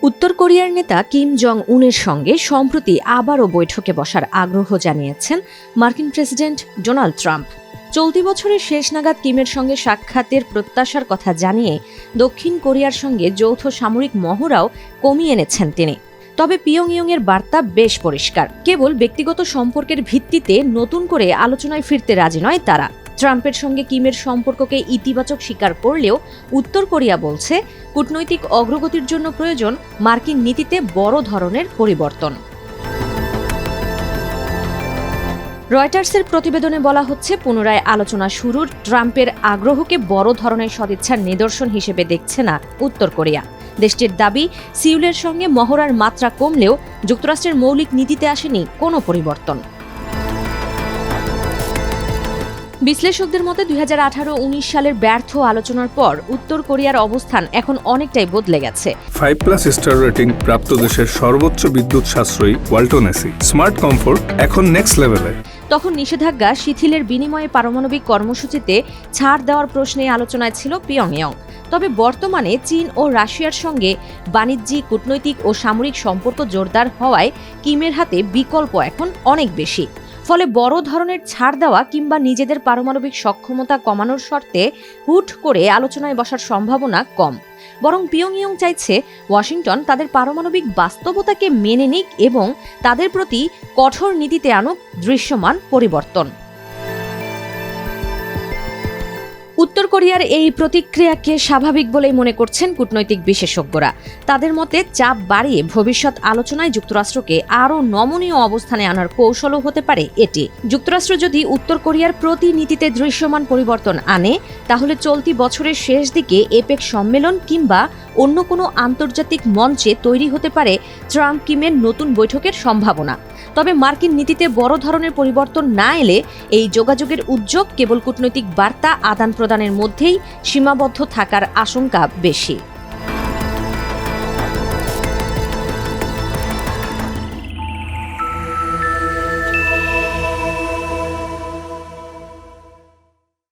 উত্তর কোরিয়ার নেতা কিম জং উনের সঙ্গে সম্প্রতি আবারও বৈঠকে বসার আগ্রহ জানিয়েছেন মার্কিন প্রেসিডেন্ট ডোনাল্ড ট্রাম্প। চলতি বছরের শেষ নাগাদ কিমের সঙ্গে সাক্ষাতের প্রত্যাশার কথা জানিয়ে দক্ষিণ কোরিয়ার সঙ্গে যৌথ সামরিক মহড়াও কমিয়ে এনেছেন তিনি। তবে পিয়ংইয়ংয়ের বার্তা বেশ পরিষ্কার, কেবল ব্যক্তিগত সম্পর্কের ভিত্তিতে নতুন করে আলোচনায় ফিরতে রাজি নয় তারা। ট্রাম্পের সঙ্গে কিমের সম্পর্ককে ইতিবাচক স্বীকার করলেও উত্তর কোরিয়া বলছে কূটনৈতিক অগ্রগতির জন্য প্রয়োজন মার্কিন নীতিতে বড় ধরনের পরিবর্তন। রয়টার্সের প্রতিবেদনে বলা হচ্ছে, পুনরায় আলোচনা শুরুর ট্রাম্পের আগ্রহকে বড় ধরনের সদিচ্ছার নিদর্শন হিসেবে দেখছে না উত্তর কোরিয়া। দেশটির দাবি, সিউলের সঙ্গে মহড়ার মাত্রা কমলেও যুক্তরাষ্ট্রের মৌলিক নীতিতে আসেনি কোনো পরিবর্তন। বিশ্লেষকদের মতে 2018-19 সালের ব্যর্থ আলোচনার পর উত্তর কোরিয়ার অবস্থান এখন অনেকটাই বদলে গেছে। 5+ স্টার রেটিং প্রাপ্ত দেশের সর্বোচ্চ বিদ্যুৎ সাশ্রয়ী ওয়ালটন এসি স্মার্ট কমফোর্ট এখন নেক্সট লেভেলে। তখন নিষেধাজ্ঞা শিথিলের বিনিময়ে পারমাণবিক কর্মসূচিতে ছাড় দেওয়ার প্রশ্নে আলোচনায় ছিল পিয়ংইয়ং। তবে বর্তমানে চীন ও রাশিয়ার সঙ্গে বাণিজ্যিক, কূটনৈতিক ও সামরিক সম্পর্ক জোরদার হওয়ায় কিমের হাতে বিকল্প এখন অনেক বেশি। ফলে বড় ধরনের ছাড় দেওয়া কিংবা নিজেদের পারমাণবিক সক্ষমতা কমানোর শর্তে হুট করে আলোচনায় বসার সম্ভাবনা কম। বরং পিয়ংইয়ং চাইছে ওয়াশিংটন তাদের পারমাণবিক বাস্তবতাকে মেনে নিক এবং তাদের প্রতি কঠোর নীতিতে আনুক দৃশ্যমান পরিবর্তন। উত্তর কোরিয়ার এই প্রতিক্রিয়াকে স্বাভাবিক বলেই মনে করছেন কূটনৈতিক বিশেষজ্ঞরা। তাদের মতে চাপ বাড়িয়ে ভবিষ্যৎ আলোচনায় যুক্তরাষ্ট্রকে আরও নমনীয় অবস্থানে আনার কৌশলও হতে পারে এটি। যুক্তরাষ্ট্র যদি উত্তর কোরিয়ার প্রতি নীতিতে দৃশ্যমান পরিবর্তন আনে, তাহলে চলতি বছরের শেষ দিকে এপেক সম্মেলন কিংবা অন্য কোনো আন্তর্জাতিক মঞ্চে তৈরি হতে পারে ট্রাম্প কিমের নতুন বৈঠকের সম্ভাবনা। তবে মার্কিন নীতিতে বড় ধরনের পরিবর্তন না এলে এই যোগাযোগের উদ্যোগ কেবল কূটনৈতিক বার্তা আদান প্রদানের মধ্যেই সীমাবদ্ধ থাকার আশঙ্কা বেশি।